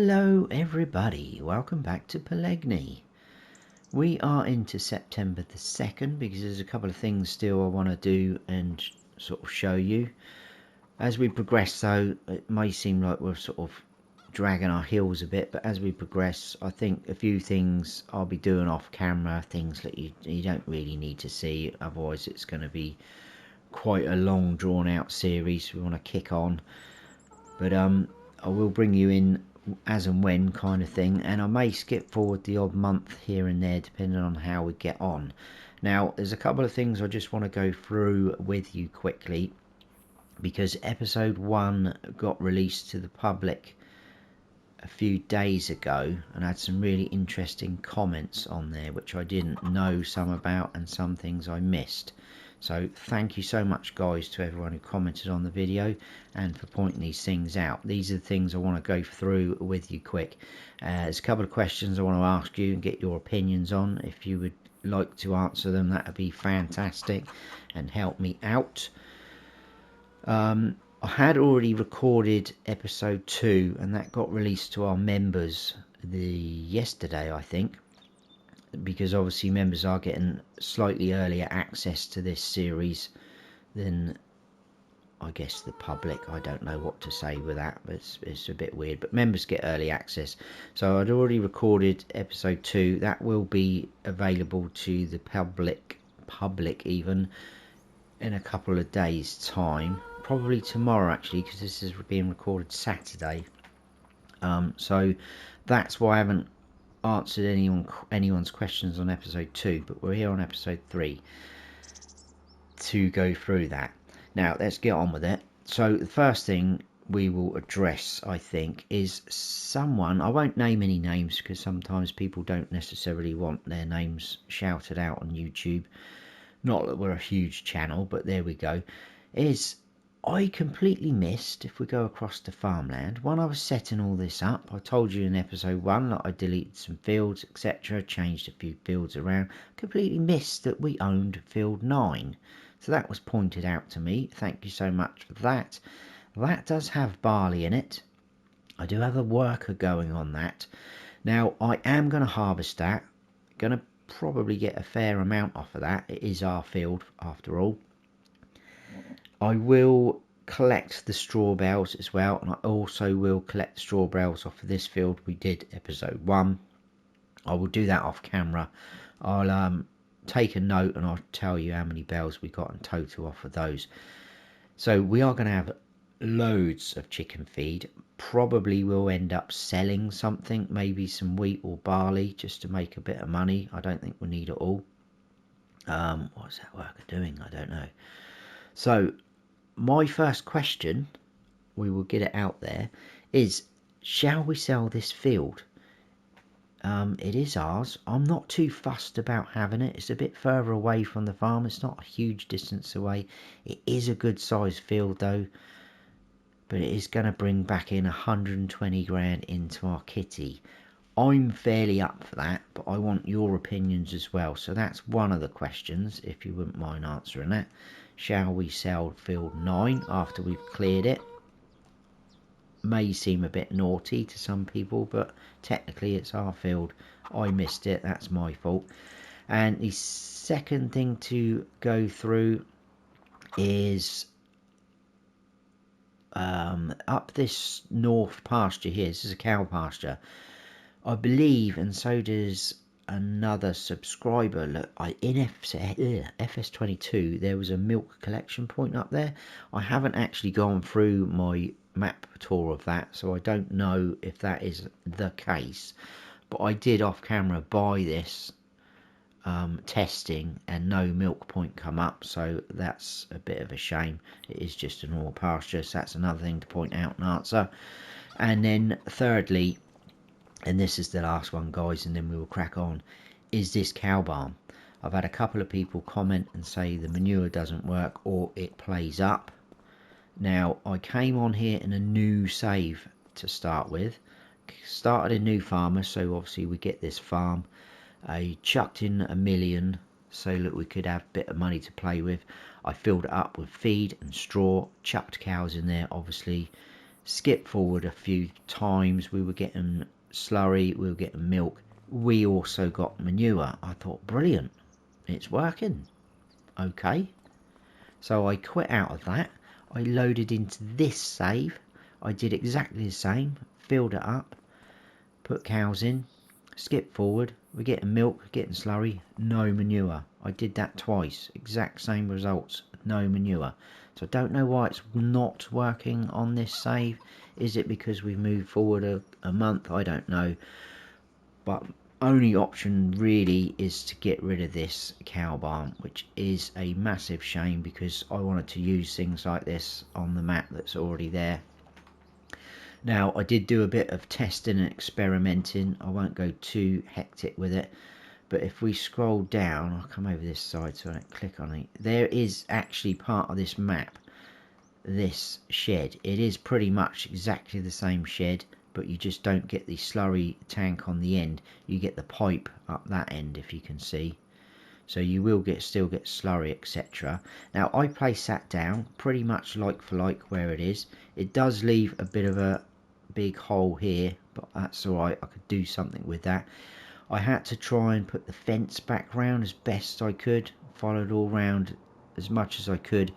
Hello everybody, welcome back to Pallegney. We are into September the 2nd because there's a couple of things still I want to do and sort of show you. As we progress though, it may seem like we're sort of dragging our heels a bit, but as we progress I think a few things I'll be doing off camera, things that you don't really need to see, otherwise it's going to be quite a long drawn out series we want to kick on. But I will bring you in as and when kind of thing, and I may skip forward the odd month here and there depending on how we get on. Now there's a couple of things I just want to go through with you quickly, because episode 1 got released to the public a few days ago and had some really interesting comments on there which I didn't know some about and some things I missed. So thank you so much guys to everyone who commented on the video and for pointing these things out. These are the things I want to go through with you quick. There's a couple of questions I want to ask you and get your opinions on. If you would like to answer them, that would be fantastic and help me out. I had already recorded episode 2 and that got released to our members yesterday I think, because obviously members are getting slightly earlier access to this series than I guess the public. I don't know what to say with that, but it's a bit weird, but members get early access. So I'd already recorded episode 2 that will be available to the public even in a couple of days time, probably tomorrow actually, because this is being recorded Saturday. So that's why I haven't answered anyone's questions on episode 2, but we're here on episode 3 to go through that. Now let's get on with it. So the first thing we will address, I think, is someone, I won't name any names because sometimes people don't necessarily want their names shouted out on YouTube, not that we're a huge channel, but there we go, is I completely missed, if we go across to farmland, when I was setting all this up, I told you in episode 1 that I deleted some fields, etc., changed a few fields around, completely missed that we owned field 9. So that was pointed out to me, thank you so much for that. That does have barley in it. I do have a worker going on that. Now I am going to harvest that, going to probably get a fair amount off of that, it is our field after all. I will collect the straw bales as well, and I also will collect the straw bales off of this field we did episode 1. I will do that off camera. I'll take a note and I'll tell you how many bales we got in total off of those. So we are going to have loads of chicken feed. Probably we'll end up selling something, maybe some wheat or barley, just to make a bit of money. I don't think we'll need it all. What's that worker doing? I don't know. So my first question, we will get it out there, is shall we sell this field? It is ours. I'm not too fussed about having it. It's a bit further away from the farm. It's not a huge distance away. It is a good sized field though, but it is going to bring back in 120 grand into our kitty. I'm fairly up for that, but I want your opinions as well. So that's one of the questions, if you wouldn't mind answering that. Shall we sell field 9 after we've cleared it? May seem a bit naughty to some people, but technically it's our field. I missed it, that's my fault. And the second thing to go through is up this north pasture here. This is a cow pasture, I believe, and so does another subscriber. Look, in FS22 there was a milk collection point up there. I haven't actually gone through my map tour of that, so I don't know if that is the case, but I did off camera buy this testing and no milk point come up, so that's a bit of a shame. It is just a normal pasture, so that's another thing to point out and answer. And then thirdly, and this is the last one guys, and then we will crack on, is this cow barn. I've had a couple of people comment and say the manure doesn't work or it plays up. Now I came on here in a new save to start with, started a new farmer, so obviously we get this farm. I chucked in $1 million so that we could have a bit of money to play with. I filled it up with feed and straw, chucked cows in there obviously, Skip forward a few times, we were getting slurry, we were getting milk, we also got manure. I thought, brilliant, it's working. Okay, so I quit out of that. I loaded into this save. I did exactly the same, filled it up, put cows in, skip forward, we're getting milk, getting slurry, no manure. I did that twice, exact same results, no manure. So I don't know why it's not working on this save. Is it because we've moved forward a month? I don't know. But only option really is to get rid of this cow barn, which is a massive shame because I wanted to use things like this on the map that's already there. Now, I did do a bit of testing and experimenting. I won't go too hectic with it. But if we scroll down, I'll come over this side so I don't click on it. There is actually part of this map, this shed. It is pretty much exactly the same shed, but you just don't get the slurry tank on the end. You get the pipe up that end, if you can see. So you will still get slurry, etc. Now, I place that down pretty much like for like where it is. It does leave a bit of a big hole here, but that's alright. I could do something with that. I had to try and put the fence back round as best I could. Followed all round as much as I could.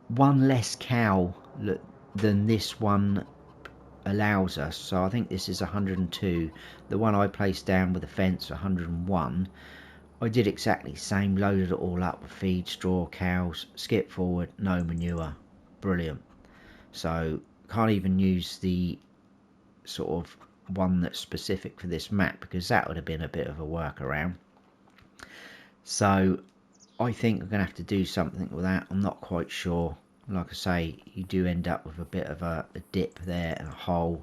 One less cow than this one allows us. So I think this is 102. The one I placed down with the fence, 101. I did exactly the same. Loaded it all up with feed, straw, cows. Skip forward, no manure. Brilliant. So can't even use the sort of one that's specific for this map because that would have been a bit of a workaround. So I think I'm going to have to do something with that. I'm not quite sure. Like I say, you do end up with a bit of a dip there and a hole,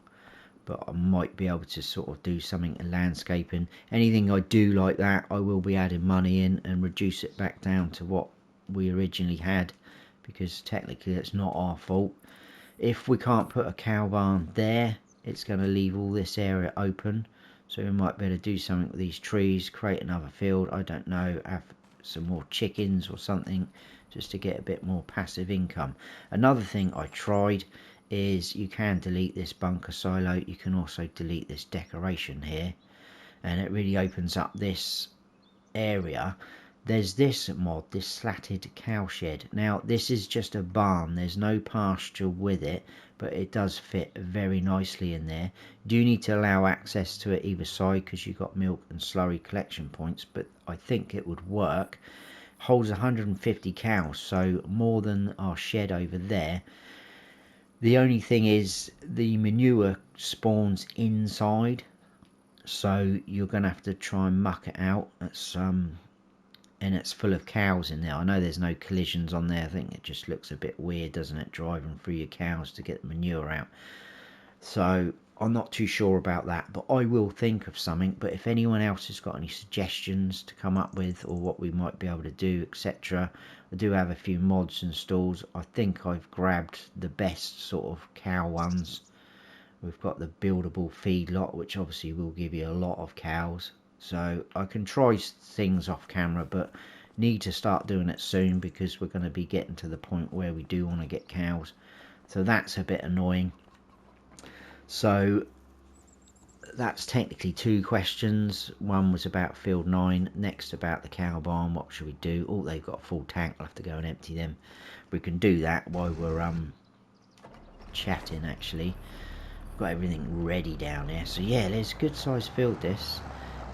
but I might be able to sort of do something in landscaping. Anything I do like that, I will be adding money in and reduce it back down to what we originally had, because technically it's not our fault. If we can't put a cow barn there, it's going to leave all this area open, so we might be able to do something with these trees, create another field, I don't know, have some more chickens or something, just to get a bit more passive income. Another thing I tried is you can delete this bunker silo, you can also delete this decoration here, and it really opens up this area. There's this mod, this slatted cow shed. Now this is just a barn, there's no pasture with it, but it does fit very nicely in there. You do need to allow access to it either side because you've got milk and slurry collection points, but I think it would work. Holds 150 cows, so more than our shed over there. The only thing is the manure spawns inside, so you're going to have to try and muck it out. And it's full of cows in there. I know there's no collisions on there. I think it just looks a bit weird, doesn't it, driving through your cows to get the manure out. So I'm not too sure about that, but I will think of something. But if anyone else has got any suggestions to come up with, or what we might be able to do, etc., I do have a few mods installed. I think I've grabbed the best sort of cow ones. We've got the buildable feedlot, which obviously will give you a lot of cows. So I can try things off camera, but need to start doing it soon because we're going to be getting to the point where we do want to get cows. So that's a bit annoying. So that's technically 2 questions. One was about field 9, next about the cow barn. What should we do? Oh, they've got a full tank. I'll have to go and empty them. We can do that while we're chatting. Actually, got everything ready down there. So yeah, there's a good sized field this.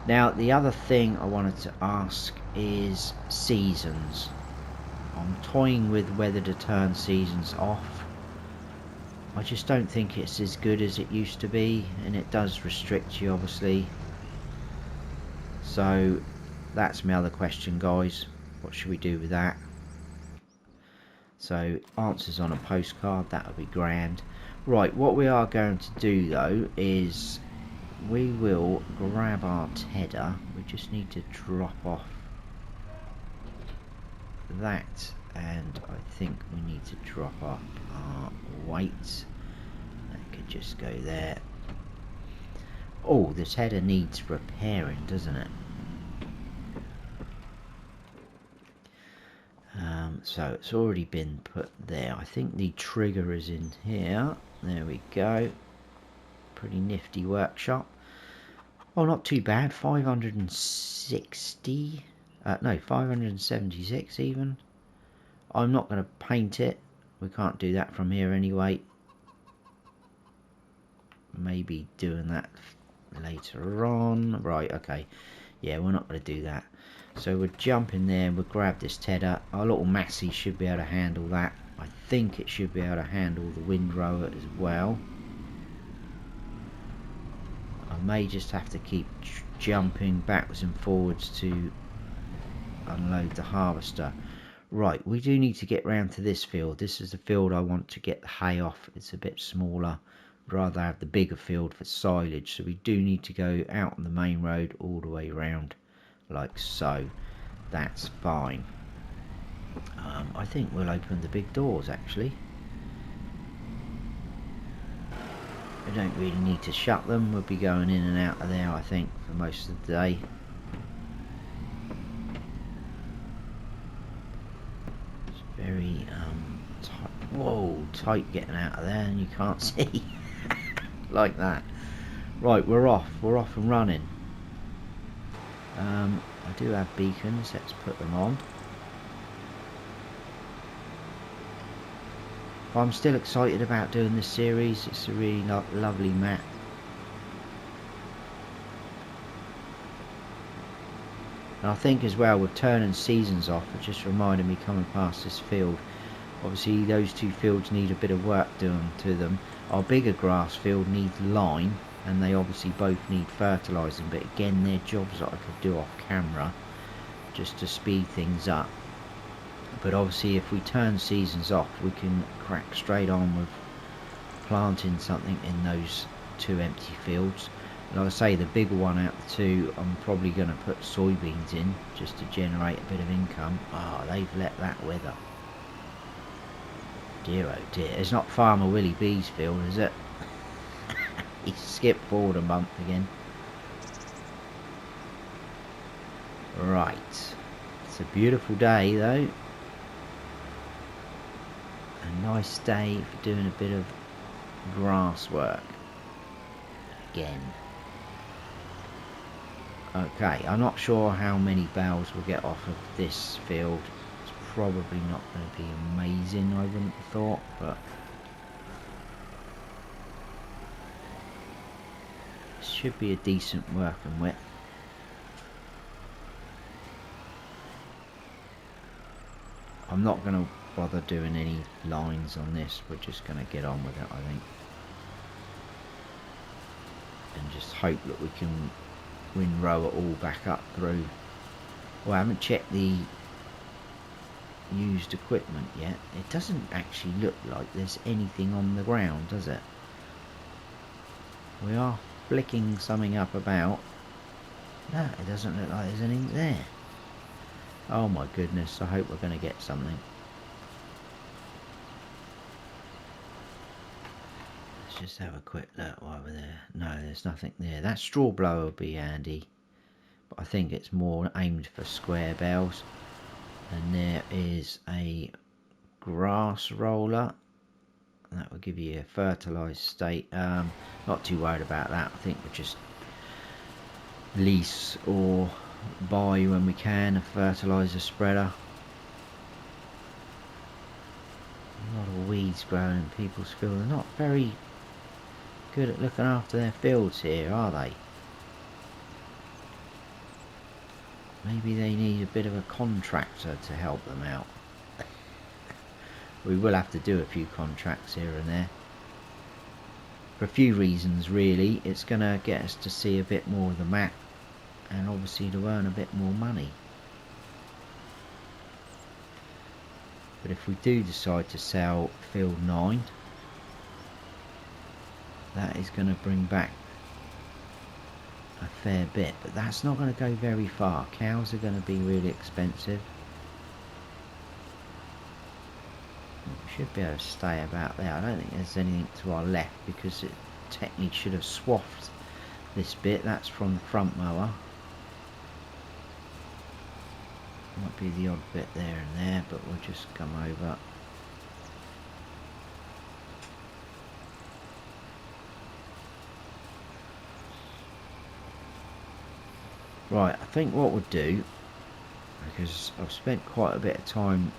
Now the other thing I wanted to ask is seasons. I'm toying with whether to turn seasons off. I just don't think it's as good as it used to be, and it does restrict you obviously. So that's my other question, guys. What should we do with that? So answers on a postcard, that would be grand. Right, what we are going to do though is we will grab our tedder. We just need to drop off that, and I think we need to drop off our weights. That could just go there. Oh, the tedder needs repairing, doesn't it? So it's already been put there. I think the trigger is in here. There we go. Pretty nifty workshop. Oh, not too bad. 560. No, 576 even. I'm not going to paint it. We can't do that from here anyway. Maybe doing that later on. Right, okay. Yeah, we're not going to do that. So we'll jump in there and we'll grab this tedder. Our little Massey should be able to handle that. I think it should be able to handle the windrower as well. I may just have to keep jumping backwards and forwards to unload the harvester. Right, we do need to get round to this field. This is the field I want to get the hay off. It's a bit smaller. I'd rather have the bigger field for silage. So we do need to go out on the main road all the way around like so. That's fine. I think we'll open the big doors actually. We don't really need to shut them. We'll be going in and out of there I think for most of the day. It's very tight. Whoa, tight getting out of there and you can't see. Like that. Right, we're off and running. I do have beacons, let's put them on. I'm still excited about doing this series. It's a really lovely map. And I think as well with turning seasons off, it just reminded me coming past this field. Obviously those two fields need a bit of work done to them. Our bigger grass field needs lime and they obviously both need fertilising, but again they're jobs that I could do off camera just to speed things up. But obviously if we turn seasons off we can crack straight on with planting something in those two empty fields. And like I say, the bigger one out of the two I'm probably going to put soybeans in just to generate a bit of income. Ah, they've let that wither. Dear oh dear, it's not Farmer Willie B's field, is it? He skipped forward a month again. Right, it's a beautiful day though. A nice day for doing a bit of grass work. Again. Okay, I'm not sure how many bales we'll get off of this field. It's probably not going to be amazing, I wouldn't have thought, but it should be a decent working width. I'm not going to bother doing any lines on this. We're just going to get on with it, I think, and just hope that we can windrow it all back up through. Well, I haven't checked the used equipment yet. It doesn't actually look like there's anything on the ground, does it? We are flicking something up about. No, it doesn't look like there's anything there. Oh my goodness, I hope we're going to get something. Let's just have a quick look while we're there. No, there's nothing there. That straw blower will be handy, but I think it's more aimed for square bales. And there is a grass roller. That will give you a fertilised state. Not too worried about that. I think we'll just lease or buy when we can a fertiliser spreader. A lot of weeds growing in people's fields. They're not very good at looking after their fields here, are they? Maybe they need a bit of a contractor to help them out. We will have to do a few contracts here and there. For a few reasons really. It's going to get us to see a bit more of the map and obviously to earn a bit more money. But if we do decide to sell field 9, that is going to bring back a fair bit, but that's not going to go very far. Cows are going to be really expensive. We should be able to stay about there. I don't think there's anything to our left because it technically should have swapped this bit. That's from the front mower. Might be the odd bit there and there, but we'll just come over. Right, I think what we'll do, because I've spent quite a bit of time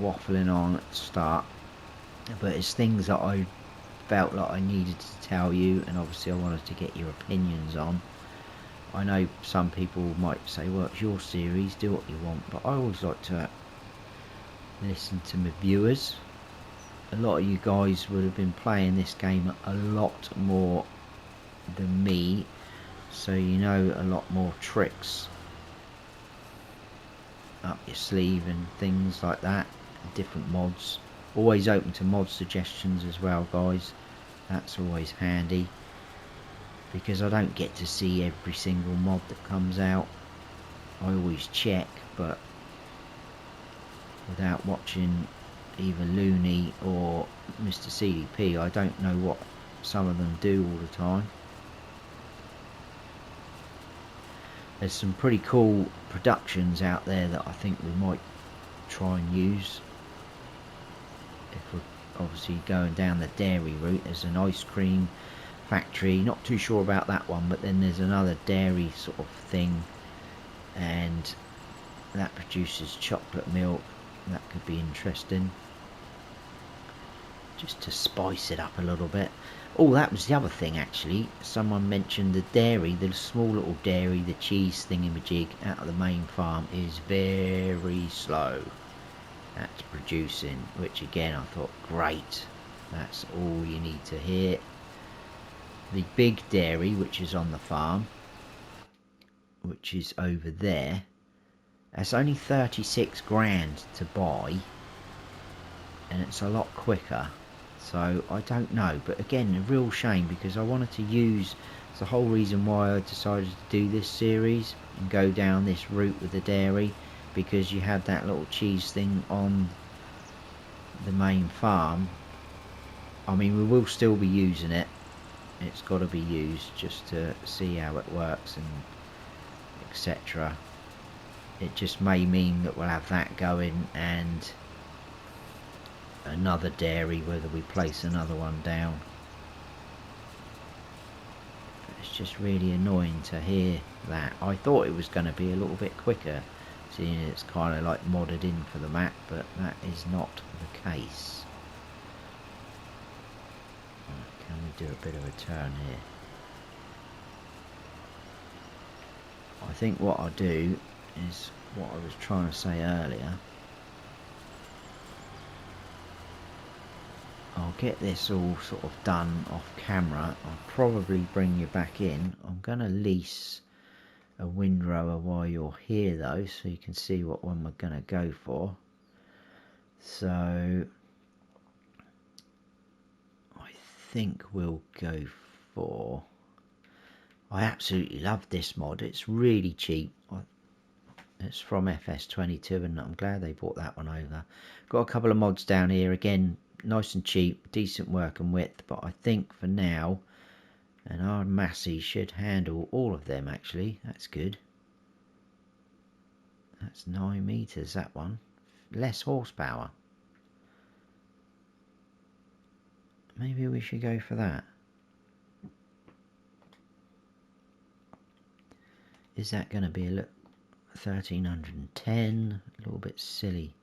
waffling on at the start, but it's things that I felt like I needed to tell you, and obviously I wanted to get your opinions on. I know some people might say, well, it's your series, do what you want, but I always like to listen to my viewers. A lot of you guys would have been playing this game a lot more than me, so you know a lot more tricks up your sleeve and things like that, different mods. Always open to mod suggestions as well, guys. That's always handy, because I don't get to see every single mod that comes out. I always check, but without watching either Looney or Mr. CDP, I don't know what some of them do all the time. There's some pretty cool productions out there that I think we might try and use. If we're obviously going down the dairy route, there's an ice cream factory, not too sure about that one, but then there's another dairy sort of thing, and that produces chocolate milk. That could be interesting, just to spice it up a little bit. Oh, that was the other thing actually. Someone mentioned the dairy, the small little dairy, the cheese thingamajig out of the main farm is very slow. That's producing, which again I thought, great. That's all you need to hear. The big dairy, which is on the farm, which is over there, that's only 36 grand to buy, and it's a lot quicker. So I don't know, but again, a real shame, because I wanted to use, it's the whole reason why I decided to do this series and go down this route with the dairy, because you had that little cheese thing on the main farm. I mean, we will still be using it. It's got to be used just to see how it works and etc. It just may mean that we'll have that going, and another dairy, whether we place another one down. It's just really annoying to hear that. I thought it was going to be a little bit quicker, seeing it's kind of like modded in for the map, but that is not the case. Can we do a bit of a turn here? I think what I'll do is what I was trying to say earlier. I'll get this all sort of done off camera. I'll probably bring you back in. I'm going to lease a windrower while you're here though, so you can see what one we're going to go for. So I think we'll go for, I absolutely love this mod. It's really cheap. It's from FS22, and I'm glad they brought that one over. Got a couple of mods down here again, nice and cheap, decent work and width, but I think for now, and our Massey should handle all of them actually. That's good. That's 9 meters, that one. Less horsepower. Maybe we should go for that. Is that going to be a look? 1310, a little bit silly.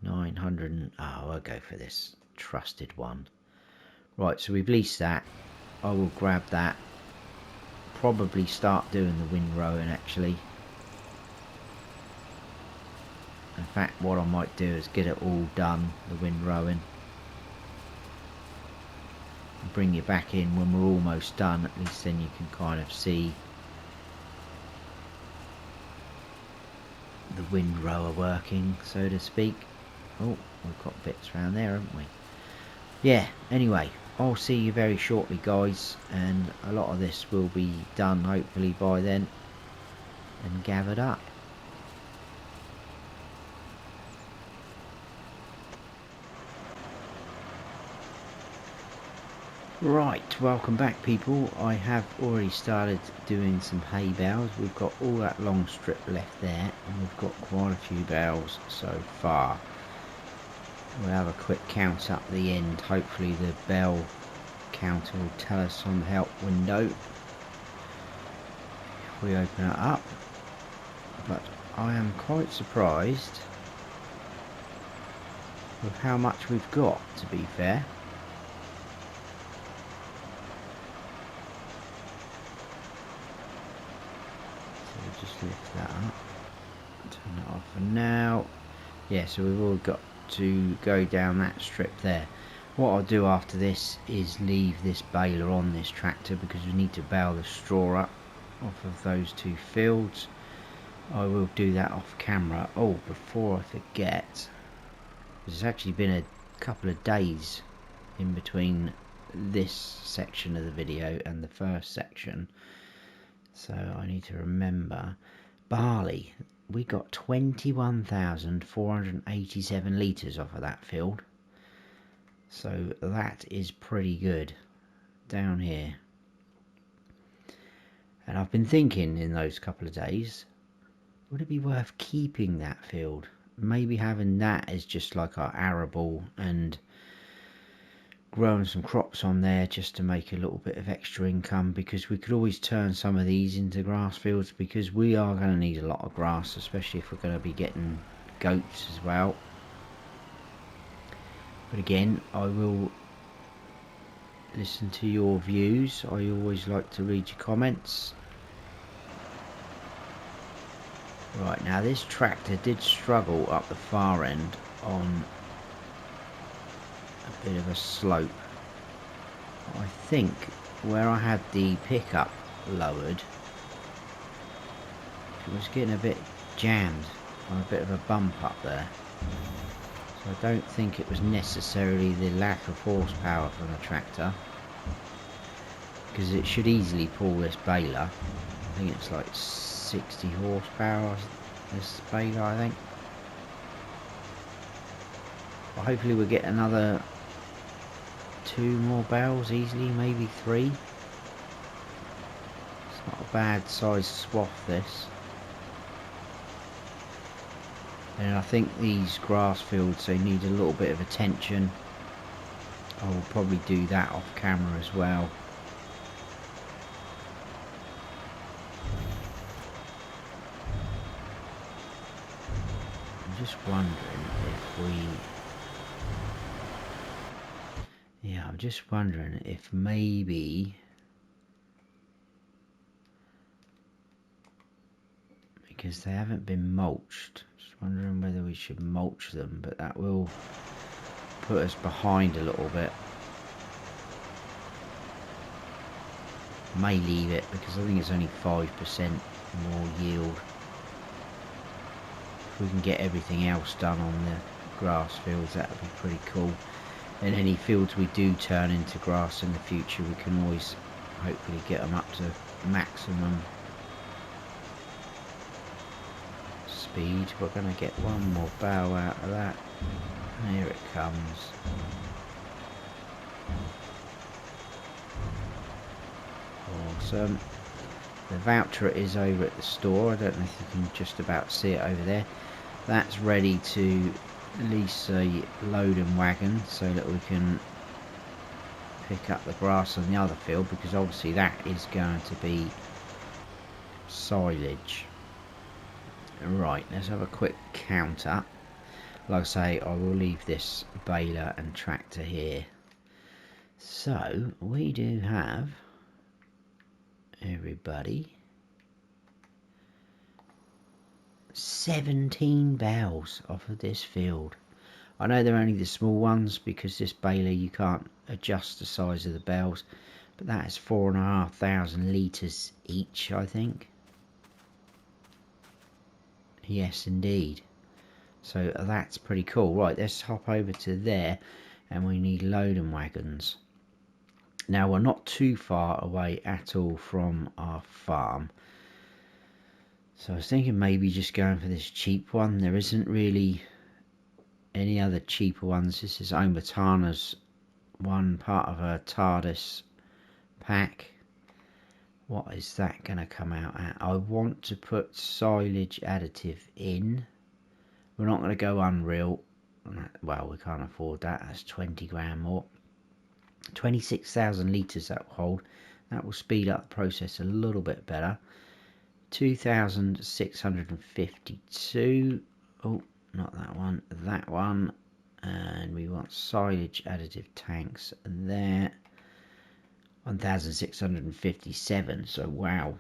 900, oh, I'll go for this trusted one. Right, so we've leased that. I will grab that. Probably start doing the windrowing actually. In fact, what I might do is get it all done, the windrowing. Bring you back in when we're almost done, at least then you can kind of see the windrower working, so to speak. Oh, we've got bits around there, haven't we? Yeah, anyway, I'll see you very shortly guys, and a lot of this will be done hopefully by then and gathered up. Right, welcome back people. I have already started doing some hay bales. We've got all that long strip left there and we've got quite a few bales so far. We'll have a quick count up the end. Hopefully the bale counter will tell us on the help window if we open it up. But I am quite surprised with how much we've got, to be fair. Just lift that up, turn it off for now. Yeah, so we've all got to go down that strip there. What I'll do after this is leave this baler on this tractor because we need to bale the straw up off of those two fields. I will do that off camera. Oh, before I forget, there's actually been a couple of days in between this section of the video and the first section. So I need to remember. Barley, we got 21,487 litres off of that field. So that is pretty good down here. And I've been thinking in those couple of days, would it be worth keeping that field? Maybe having that as just like our arable and growing some crops on there just to make a little bit of extra income, because we could always turn some of these into grass fields because we are going to need a lot of grass, especially if we're going to be getting goats as well. But again, I will listen to your views. I always like to read your comments. Right, now this tractor did struggle up the far end on a bit of a slope. I think where I had the pickup lowered, it was getting a bit jammed on a bit of a bump up there. So I don't think it was necessarily the lack of horsepower from the tractor, because it should easily pull this baler. I think it's like 60 horsepower this baler, I think. But hopefully we'll get another 2 more bales easily, maybe 3. It's not a bad size swath this. And I think these grass fields, they need a little bit of attention. I will probably do that off camera as well. I'm just wondering if I'm just wondering if maybe, because they haven't been mulched, just wondering whether we should mulch them, but that will put us behind a little bit. May leave it because I think it's only 5% more yield. If we can get everything else done on the grass fields, that would be pretty cool. And any fields we do turn into grass in the future, we can always hopefully get them up to maximum speed. We're going to get one more bow out of that. And here it comes. Awesome. The voucher is over at the store. I don't know if you can just about see it over there. That's ready to lease a loading wagon so that we can pick up the grass on the other field, because obviously that is going to be silage. Right, let's have a quick count up. Like I say, I will leave this baler and tractor here. So we do have, everybody, 17 bales off of this field. I know they're only the small ones because this baler, you can't adjust the size of the bales, but that is 4,500 litres each, I think. Yes, indeed. So that's pretty cool. Right, let's hop over to there, and we need loading wagons. Now, we're not too far away at all from our farm. So I was thinking maybe just going for this cheap one. There isn't really any other cheaper ones. This is Omatana's one part of a TARDIS pack. What is that going to come out at? I want to put silage additive in. We're not going to go Unreal. Well, we can't afford that. That's 20 grand more. 26,000 litres that will hold. That will speed up the process a little bit better. 2,652. Oh, not that one. That one. And we want silage additive tanks there. 1,657. So wow,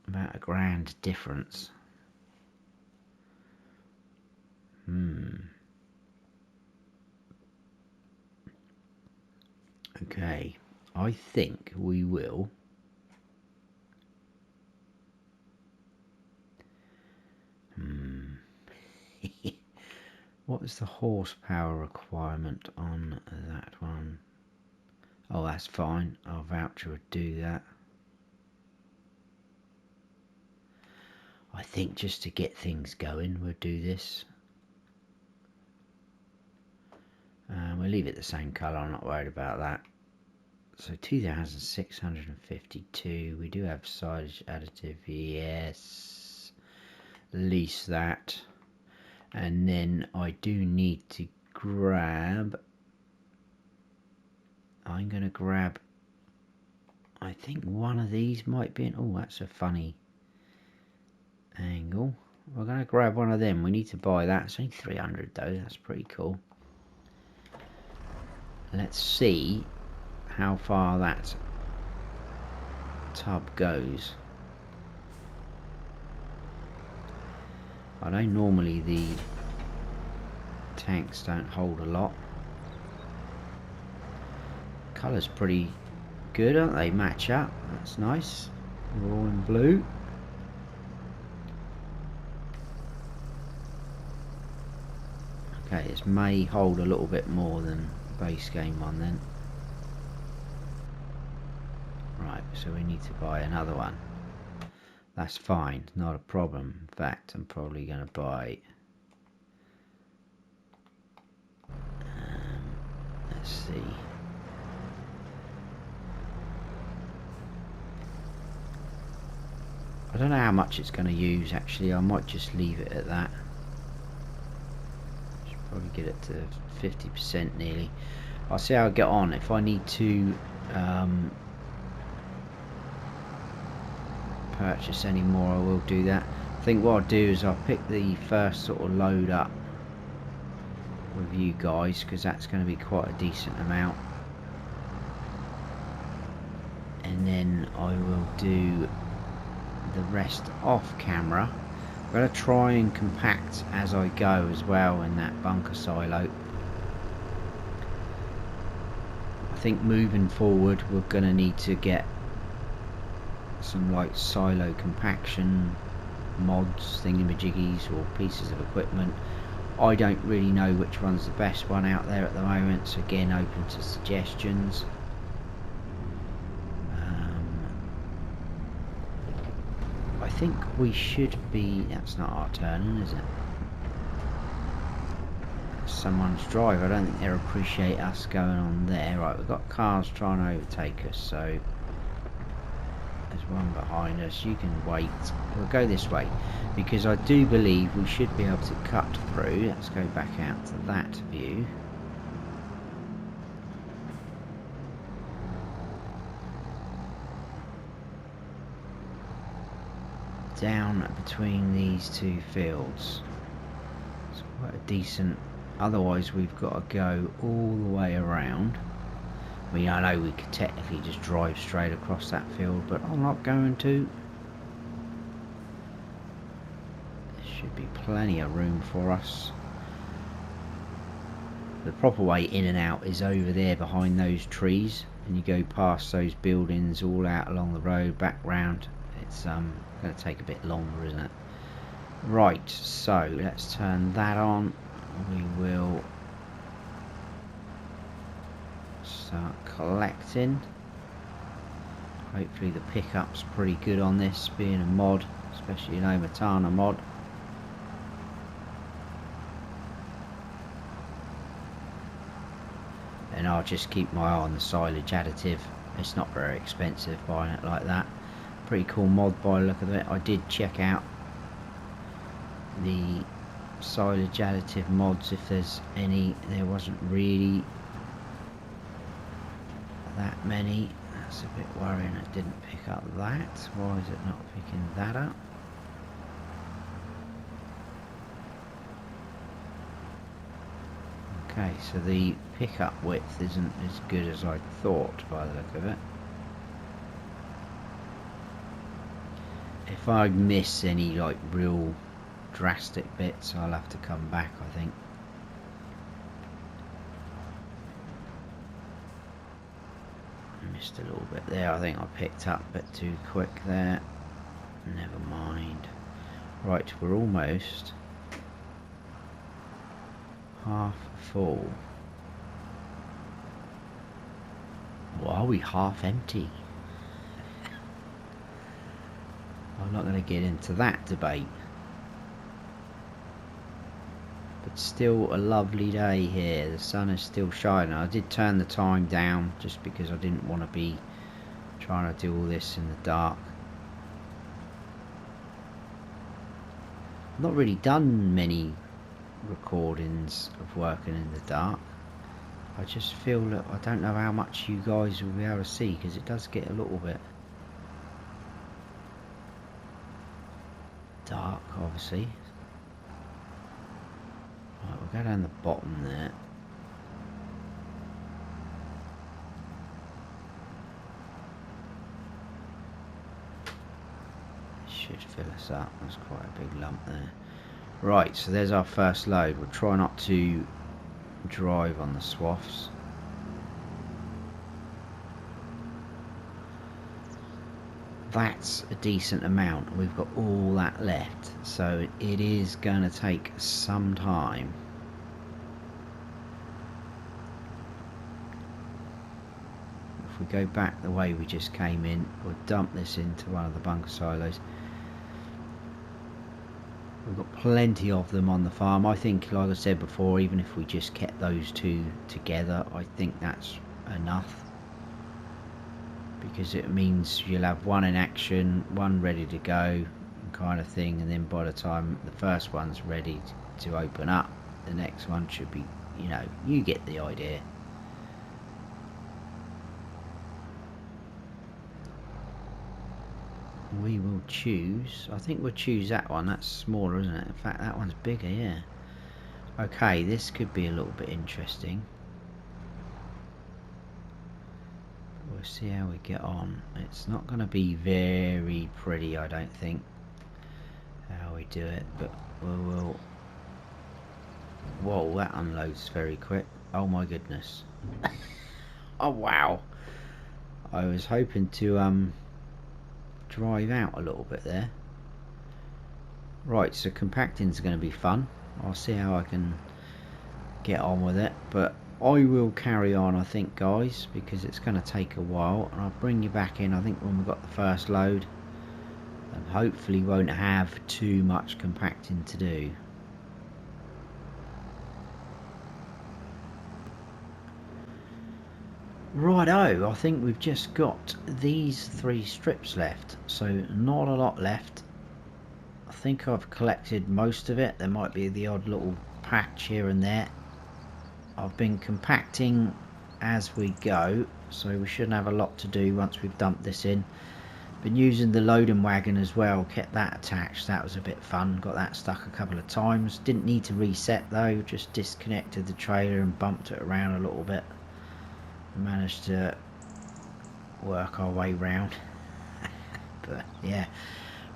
about a grand difference. Okay, I think we will what was the horsepower requirement on that one? Oh, that's fine. Our voucher would do that. I think just to get things going, we'll do this. We'll leave it the same colour. I'm not worried about that. So 2,652. We do have silage additive. Yes. Lease that. And then I do need to grab... I'm going to grab... I think one of these might be... Oh, that's a funny angle. We're going to grab one of them. We need to buy that. It's only 300 though. That's pretty cool. Let's see how far that tub goes. I know normally the tanks don't hold a lot. Colour's pretty good, aren't they? Match up. That's nice. We're all in blue. Okay, this may hold a little bit more than base game one then. Right, so we need to buy another one. That's fine, not a problem. In fact, I'm probably going to buy... let's see. I don't know how much it's going to use actually. I might just leave it at that. Should probably get it to 50% nearly. I'll see how I get on. If I need to purchase any more, I will do that. I think what I'll do is I'll pick the first sort of load up with you guys, because that's going to be quite a decent amount, and then I will do the rest off camera. I'm going to try and compact as I go as well in that bunker silo. I think moving forward we're going to need to get some like silo compaction mods, thingamajiggies, or pieces of equipment. I don't really know which one's the best one out there at the moment, so again, open to suggestions. I think we should be... That's not our turn, is it? That's someone's drive. I don't think they'll appreciate us going on there. Right, we've got cars trying to overtake us, so there's one behind us. You can wait. We'll go this way, because I do believe we should be able to cut through. Let's go back out to that view. Down between these two fields. It's quite a decent... Otherwise we've got to go all the way around. I mean, I know we could technically just drive straight across that field, but I'm not going to. There should be plenty of room for us. The proper way in and out is over there behind those trees, and you go past those buildings all out along the road, back round. It's going to take a bit longer, isn't it? Right, so let's turn that on. We will start collecting. Hopefully the pickup's pretty good on this, being a mod, especially an Omatana mod. and I'll just keep my eye on the silage additive. It's not very expensive buying it like that. Pretty cool mod by the look of it. I did check out the silage additive mods if there's any. There wasn't really that many. That's a bit worrying it didn't pick up that. Why is it not picking that up? Okay, so the pickup width isn't as good as I thought by the look of it. If I miss any like real drastic bits, I'll have to come back, I think. I missed a little bit there. I think I picked up a bit too quick there. Never mind. Right, we're almost half full. Well, are we half empty? I'm not going to get into that debate. But still a lovely day here. The sun is still shining. I did turn the time down just because I didn't want to be trying to do all this in the dark. I've not really done many recordings of working in the dark. I just feel that I don't know how much you guys will be able to see, because it does get a little bit dark, obviously. Right, we'll go down the bottom there. Should fill us up. That's quite a big lump there. Right, so there's our first load. We'll try not to drive on the swaths. That's a decent amount. We've got all that left, so it is going to take some time. If we go back the way we just came in, we'll dump this into one of the bunker silos. We've got plenty of them on the farm. I think, like I said before, even if we just kept those two together, I think that's enough. Because it means you'll have one in action, one ready to go, kind of thing, and then by the time the first one's ready to open up, the next one should be, you know, you get the idea. We will choose, I think we'll choose that one. That's smaller, isn't it? In fact, that one's bigger, yeah. Okay, this could be a little bit interesting. We'll see how we get on. It's not going to be very pretty, I don't think, how we do it, but we'll... Whoa, that unloads very quick. Oh my goodness. Oh wow. I was hoping to drive out a little bit there. Right, so compacting's going to be fun. I'll see how I can get on with it, but I will carry on, I think, guys, because it's going to take a while, and I'll bring you back in, I think, when we've got the first load, and hopefully won't have too much compacting to do. Righto, I think we've just got these 3 strips left, so not a lot left. I think I've collected most of it. There might be the odd little patch here and there. I've been compacting as we go, so we shouldn't have a lot to do once we've dumped this in. Been using the loading wagon as well, kept that attached. That was a bit fun, got that stuck a couple of times. Didn't need to reset though, just disconnected the trailer and bumped it around a little bit. Managed to work our way round. But yeah,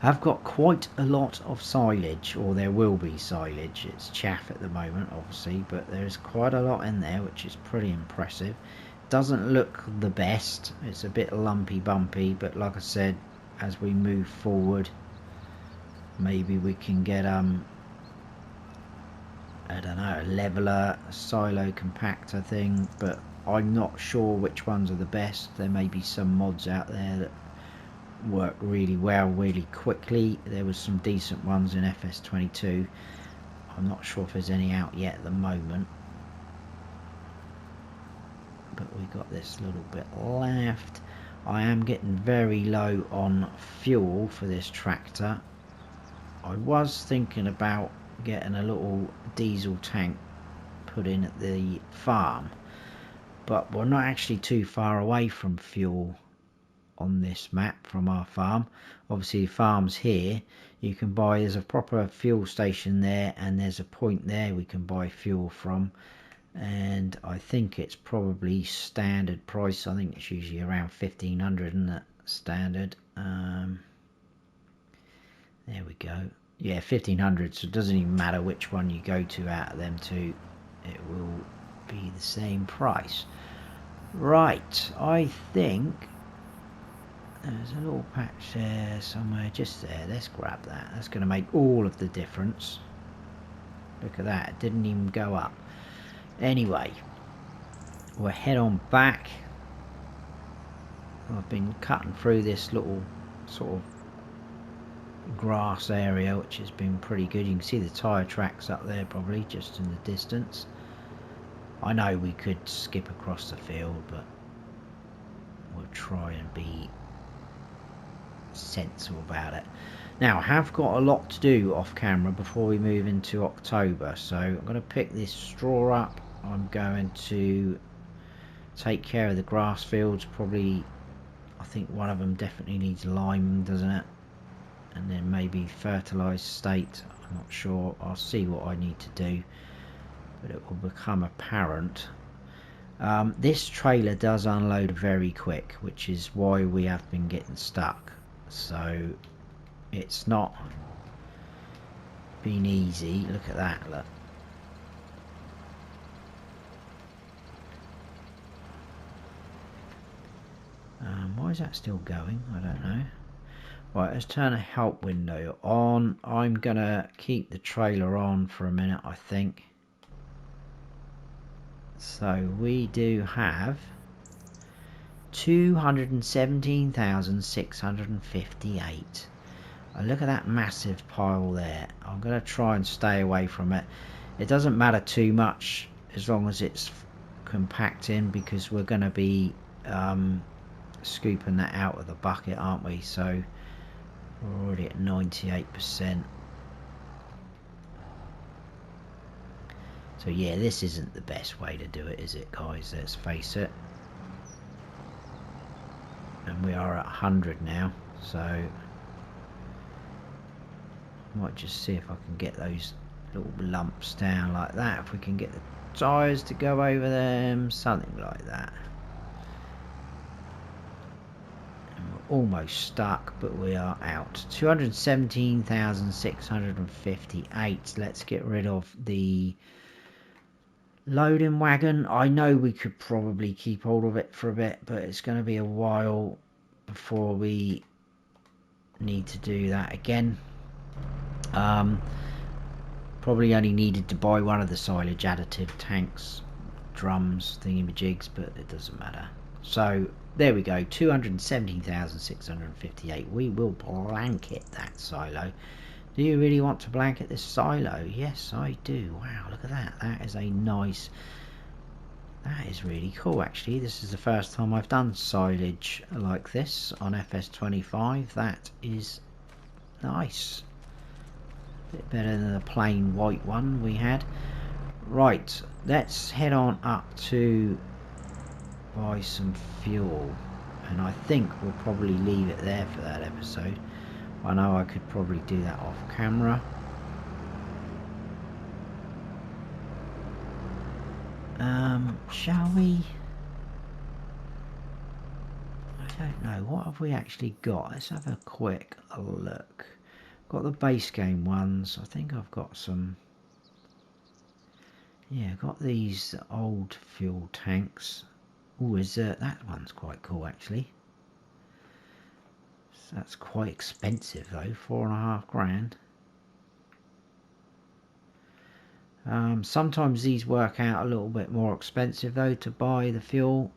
I've got quite a lot of silage, or there will be silage. It's chaff at the moment, obviously, but there's quite a lot in there, which is pretty impressive. Doesn't look the best. It's a bit lumpy bumpy, but like I said, as we move forward, maybe we can get I don't know, a leveler, a silo compactor thing, but I'm not sure which ones are the best. There may be some mods out there that work really well, really quickly. There was some decent ones in FS22. I'm not sure if there's any out yet at the moment. but we got this little bit left. I am getting very low on fuel for this tractor. I was thinking about getting a little diesel tank put in at the farm, but we're not actually too far away from fuel on this map from our farm. Obviously the farm's here. You can buy, there's a proper fuel station there, and there's a point there we can buy fuel from, and I think it's probably standard price. I think it's usually around 1500, isn't it, standard? There we go. Yeah, 1500, so it doesn't even matter which one you go to out of them two, it will be the same price. Right, I think there's a little patch there somewhere, just there. Let's grab that. That's going to make all of the difference. Look at that, it didn't even go up. Anyway, we'll head on back. I've been cutting through this little sort of grass area, which has been pretty good. You can see the tyre tracks up there probably just in the distance. I know we could skip across the field, but we'll try and be sensible about it. Now, I have got a lot to do off camera before we move into October, so I'm going to pick this straw up. I'm going to take care of the grass fields. Probably, I think one of them definitely needs lime, doesn't it? And then maybe fertilised state, I'm not sure. I'll see what I need to do, but it will become apparent. This trailer does unload very quick, which is why we have been getting stuck. So it's not been easy. Look at that, look. Why is that still going? I don't know. Right, let's turn a help window on. I'm gonna keep the trailer on for a minute, I think. So we do have 217,658. Look at that massive pile there. I'm going to try and stay away from it. It doesn't matter too much as long as it's compacting, because we're going to be scooping that out of the bucket, aren't we? So we're already at 98%. So yeah, this isn't the best way to do it, is it, guys? Let's face it. And we are at 100 now, so I might just see if I can get those little lumps down like that. If we can get the tyres to go over them, something like that. And we're almost stuck, but we are out. 217,658. Let's get rid of the loading wagon. I know we could probably keep hold of it for a bit, but it's going to be a while before we need to do that again. Probably only needed to buy one of the silage additive tanks, drums, thingamajigs, but it doesn't matter. So there we go, 217,658. We will blanket that silo. Do you really want to blanket this silo? Yes, I do. Wow, look at that. That is a nice... That is really cool, actually. This is the first time I've done silage like this on FS25. That is nice. A bit better than the plain white one we had. Right, let's head on up to buy some fuel. And I think we'll probably leave it there for that episode. I know I could probably do that off camera. Shall we? I don't know. What have we actually got? Let's have a quick look. Got the base game ones. I think I've got some. Yeah, got these old fuel tanks. Oh, that one's quite cool actually. That's quite expensive though, 4.5 grand. Sometimes these work out a little bit more expensive though to buy the fuel.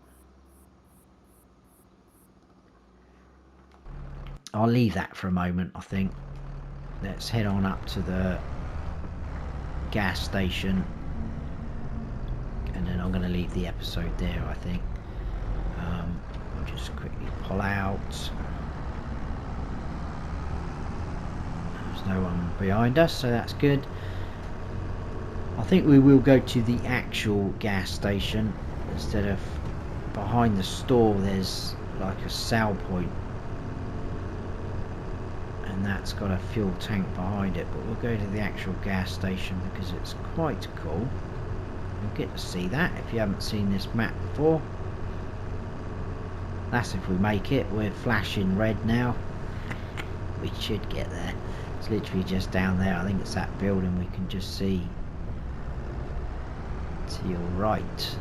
I'll leave that for a moment, I think. Let's head on up to the gas station, and then I'm going to leave the episode there, I think. just quickly pull out. There's no one behind us, so that's good. I think we will go to the actual gas station instead of behind the store. There's like a sell point, and that's got a fuel tank behind it, but we'll go to the actual gas station because it's quite cool. You'll get to see that if you haven't seen this map before. That's if we make it. We're flashing red now. We should get there. It's literally just down there. I think it's that building we can just see to your right.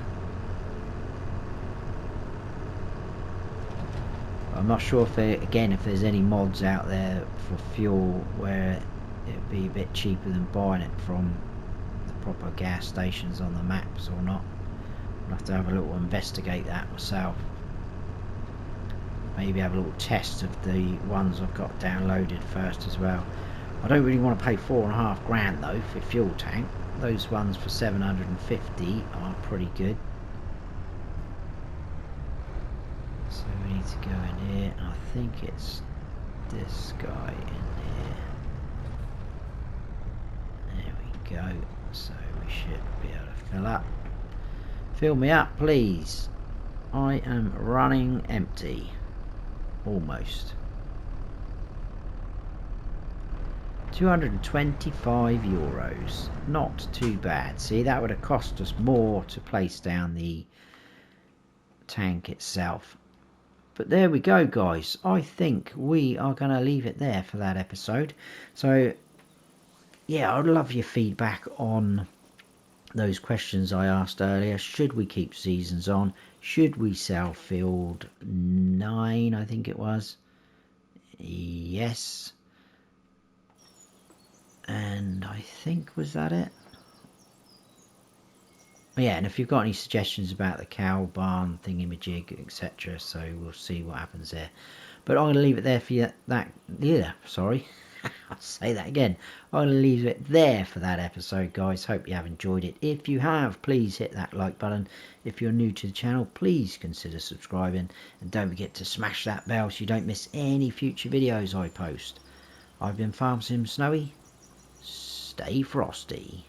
I'm not sure if if there's any mods out there for fuel where it'd be a bit cheaper than buying it from the proper gas stations on the maps or not. I'll have to have a little investigate that myself. Maybe have a little test of the ones I've got downloaded first as well. I don't really want to pay $4.5 grand though for fuel tank. Those ones for 750 are pretty good. So we need to go in here, and I think it's this guy in here. There we go. So we should be able to fill up. Fill me up, please. I am running empty. Almost. 225 euros. Not too bad. See, that would have cost us more to place down the tank itself. But there we go, guys. I think we are going to leave it there for that episode. So, yeah, I'd love your feedback on those questions I asked earlier. Should we keep seasons on? Should we sell field 9, I think it was? Yes. And I think, was that it? Yeah, and if you've got any suggestions about the cow barn thingamajig, etc., so we'll see what happens there. But I'm going to leave it there for you. Sorry. I'll say that again. I'm going to leave it there for that episode, guys. Hope you have enjoyed it. If you have, please hit that like button. If you're new to the channel, please consider subscribing. And don't forget to smash that bell so you don't miss any future videos I post. I've been Farm Sim Snowy. Stay frosty.